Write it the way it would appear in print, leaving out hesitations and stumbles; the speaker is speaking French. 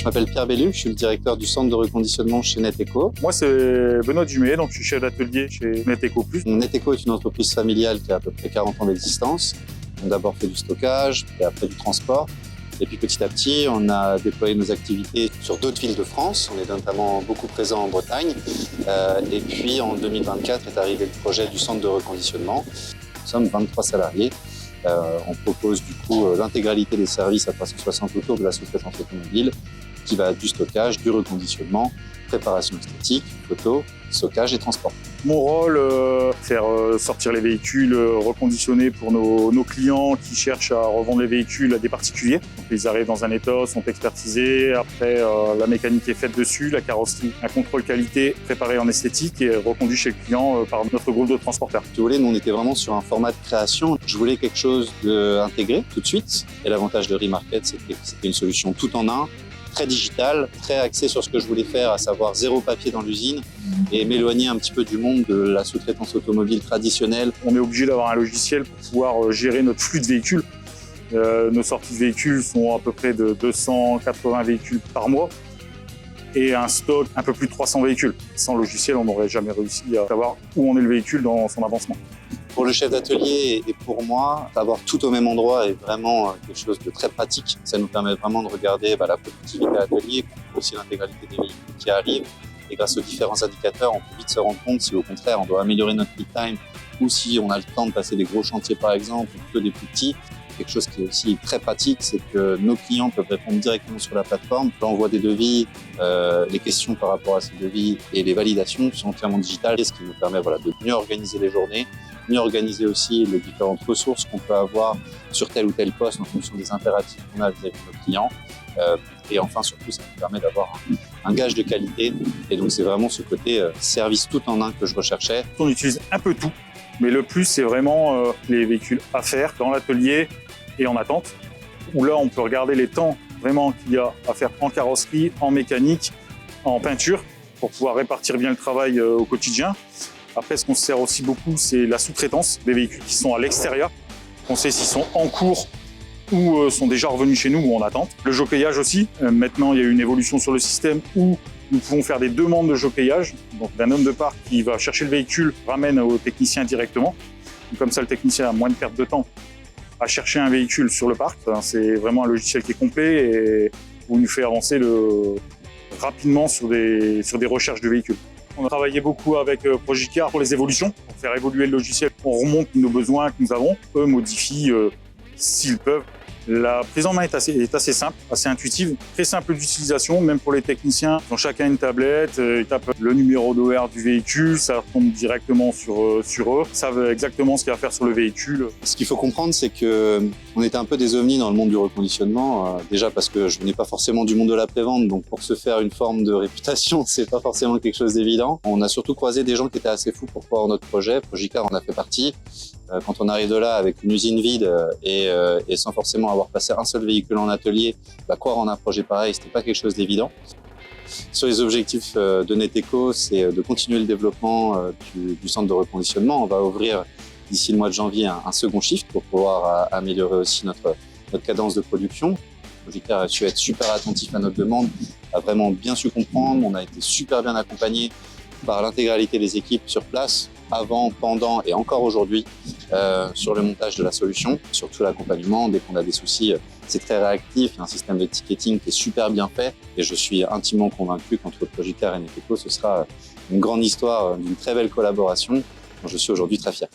m'appelle Pierre Bellu, je suis le directeur du centre de reconditionnement chez Neteco. Moi, c'est Benoît Dumé, donc je suis chef d'atelier chez Neteco Plus. Neteco est une entreprise familiale qui a à peu près 40 ans d'existence. On a d'abord fait du stockage, et après du transport. Et puis petit à petit, on a déployé nos activités sur d'autres villes de France. On est notamment beaucoup présent en Bretagne. Et puis en 2024 est arrivé le projet du centre de reconditionnement. Nous sommes 23 salariés. On propose du coup l'intégralité des services à 360 autour de la sous-traitance automobile, qui va du stockage, du reconditionnement, préparation esthétique, photo, stockage et transport. Mon rôle, faire sortir les véhicules reconditionnés pour nos clients qui cherchent à revendre les véhicules à des particuliers. Donc, ils arrivent dans un état, sont expertisés, après la mécanique est faite dessus, la carrosserie, un contrôle qualité préparé en esthétique et reconduit chez le client par notre groupe de transporteurs. Si vous voulez, nous on était vraiment sur un format de création. Je voulais quelque chose d'intégré tout de suite. Et l'avantage de Remarket, c'était que c'était une solution tout en un, très digital, très axé sur ce que je voulais faire, à savoir zéro papier dans l'usine et m'éloigner un petit peu du monde de la sous-traitance automobile traditionnelle. On est obligé d'avoir un logiciel pour pouvoir gérer notre flux de véhicules. Nos sorties de véhicules sont à peu près de 280 véhicules par mois et un stock un peu plus de 300 véhicules. Sans logiciel, on n'aurait jamais réussi à savoir où en est le véhicule dans son avancement. Pour le chef d'atelier et pour moi, avoir tout au même endroit est vraiment quelque chose de très pratique. Ça nous permet vraiment de regarder la productivité à l'atelier, aussi l'intégralité des véhicules qui arrivent. Et grâce aux différents indicateurs, on peut vite se rendre compte si au contraire on doit améliorer notre lead time ou si on a le temps de passer des gros chantiers par exemple ou plutôt des plus petits. Quelque chose qui est aussi très pratique, c'est que nos clients peuvent répondre directement sur la plateforme. L'envoi des devis, les questions par rapport à ces devis et les validations sont entièrement digitales, ce qui nous permet de mieux organiser les journées, mieux organiser aussi les différentes ressources qu'on peut avoir sur tel ou tel poste en fonction des impératifs qu'on a vis-à-vis de nos clients. Et enfin, surtout, ça nous permet d'avoir un gage de qualité. Et donc, c'est vraiment ce côté service tout en un que je recherchais. On utilise un peu tout, mais le plus, c'est vraiment les véhicules à faire dans l'atelier et en attente, où là, on peut regarder les temps vraiment qu'il y a à faire en carrosserie, en mécanique, en peinture, pour pouvoir répartir bien le travail au quotidien. Après, ce qu'on se sert aussi beaucoup, c'est la sous-traitance des véhicules qui sont à l'extérieur. On sait s'ils sont en cours ou sont déjà revenus chez nous ou en attente. Le jockeillage aussi. Maintenant, il y a eu une évolution sur le système où nous pouvons faire des demandes de jockeillage. Donc, d'un homme de parc qui va chercher le véhicule, ramène au technicien directement. Donc, comme ça, le technicien a moins de perte de temps à chercher un véhicule sur le parc. C'est vraiment un logiciel qui est complet et où il nous fait avancer rapidement sur des recherches de véhicules. On a travaillé beaucoup avec Progicar pour les évolutions, pour faire évoluer le logiciel. On remonte nos besoins que nous avons. Eux modifient s'ils peuvent. La prise en main est assez simple, assez intuitive, très simple d'utilisation, même pour les techniciens. Ils ont chacun une tablette, ils tapent le numéro d'OR du véhicule, ça tombe directement sur eux, ils savent exactement ce qu'il y a à faire sur le véhicule. Ce qu'il faut comprendre, c'est qu'on était un peu des ovnis dans le monde du reconditionnement, déjà parce que je venais pas forcément du monde de la prévente, donc pour se faire une forme de réputation, c'est pas forcément quelque chose d'évident. On a surtout croisé des gens qui étaient assez fous pour croire notre projet, Progicar en a fait partie. Quand on arrive de là avec une usine vide et sans forcément avoir passé un seul véhicule en atelier, croire en un projet pareil, c'était pas quelque chose d'évident. Sur les objectifs de Neteco, c'est de continuer le développement du centre de reconditionnement. On va ouvrir d'ici le mois de janvier un second shift pour pouvoir améliorer aussi notre cadence de production. Progicar a su être super attentif à notre demande, a vraiment bien su comprendre. On a été super bien accompagné par l'intégralité des équipes sur place, avant, pendant et encore aujourd'hui, sur le montage de la solution, surtout l'accompagnement. Dès qu'on a des soucis, c'est très réactif. Il y a un système de ticketing qui est super bien fait et je suis intimement convaincu qu'entre Progicar et Neteco, ce sera une grande histoire d'une très belle collaboration dont je suis aujourd'hui très fier.